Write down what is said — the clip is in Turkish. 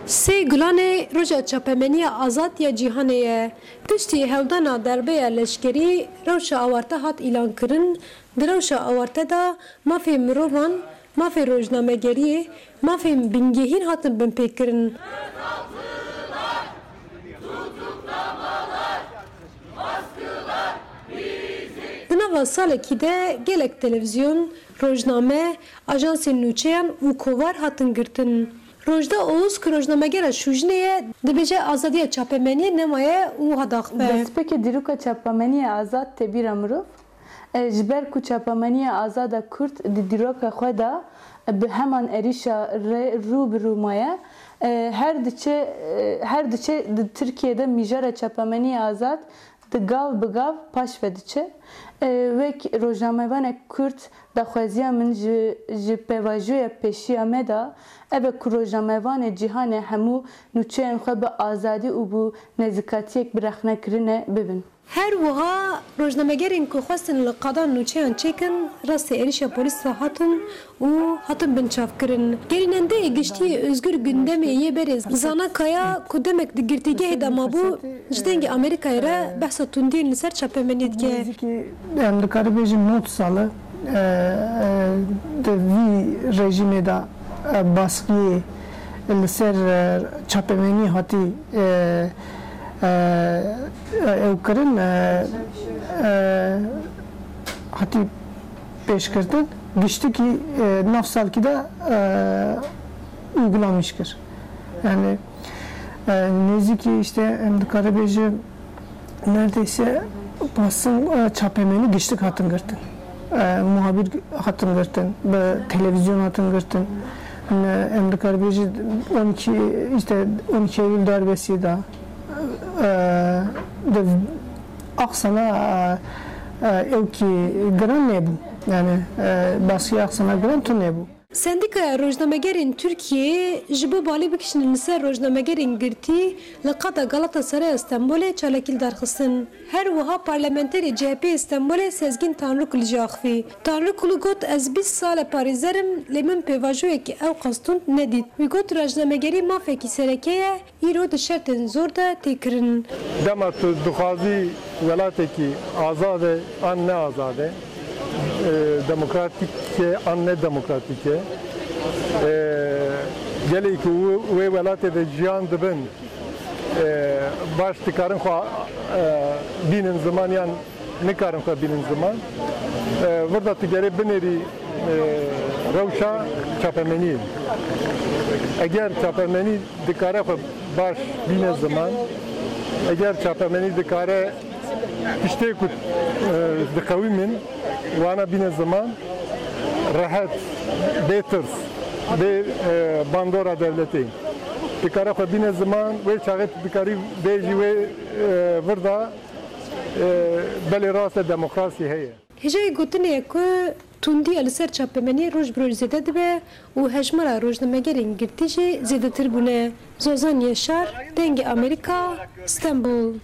سه گلانه روژا چاپمنی آزاد یا جیهانه پشتی هودانا دربه لشکری روشا آورته هات اعلان کرن در روشا آورته دا مافی مروان مافی روژنامه‌گری مافی بینگهین هاتن بمپیکرن دنوا سالکی ده گلک تلویزیون روژنامه آژانس نوچهان و کوار هاتن گرتن روجدا اوز که روژنامه‌گر شوجنه دبیجه آزادی چاپمنی نمایه او هداخ به دسپک دیروکا چاپمنی آزاد تبیر امروف جبر کو چاپمنی آزاد کرد دیروکا خدا به همان اریشا رو برو مایه her diçe Türkiye'de mijara çapameni azad de gav begav paş vediçe ve rojnamevane Kürt da xweziya min ji pevajoya peşiya me da eve ku rojnamevane cihane hemû nûçeyên xwe bi azadî û bu nezîkatiyek birexnekirine bibin. Her wiha rojnamegerên ku xwestin li qadan nûçeyan çêkin rastî êrişa polîsa hatin û hatin binçavkirin. Gerînendeyê giştiyê özgür gündemê yê berê zanakaya ku demek di girtîgehê de mabû ji dengê Amerîkayê re behsa tundiyên li ser çapemenî dike. Nêzîkî em dikare bêjin 90 salı di vî rejîmê de baskiyê li ser çapemenî hatî ew kirin hatî pêşkirtin giştikî nav salkî de uygulanmış kir. Yani nêzîkî işte em dikare bêjin neredeyse basın çapemenî giştik hatin girtin. Muhabir hatin girtin, televizyon hatin girtin. Em dikare bêjin 12 Eylül darbesi da Aksana evki gran ne bu? Yani baskı aksana gran tu ne bu? Sendikaya rojnamegerên Türkiye ji bo balî bikişinin li ser rojnamegerên girtî li qada Galatasaray Stenbolê çalekîl derxistin. Her wiha parlamenterê CHP Stenbolê Sezgin Tanrıkul ji axivî. Tanrıkul got ez 20 sal parêzerim lê min pêvajoyekî ew qastûn nedît. Wî got rojnamegerî mafekî sereke ye îro di şertên zor de têkirin. Dema tu dixwazî welatekî azad e an ne azad e demokratik an ne demokratik e gelê ku wê welatê de jiyan dibin baş dikarin xwe bînin ziman yan nikarin xwe bînin ziman virda tu gerê binêrî rewşa çapemenî eger çapemenî dikare xwe baş bîne ziman eger çapemenî dikare tiştê ku dixewî min wana bîne ziman rehet bêtirs bê bandora devletê dikare xwe bîne ziman wê çaxê dikarî bêjî wê virda belê rast e demokrasî heye. Hêjayê gotinê ku tundiya li ser çapemenî roj bi roj zêde dibe û hejmara rojnamegerên girtî jî zêdetir bûne. Zozan Yaşar, dengê Amerîka, İstanbul.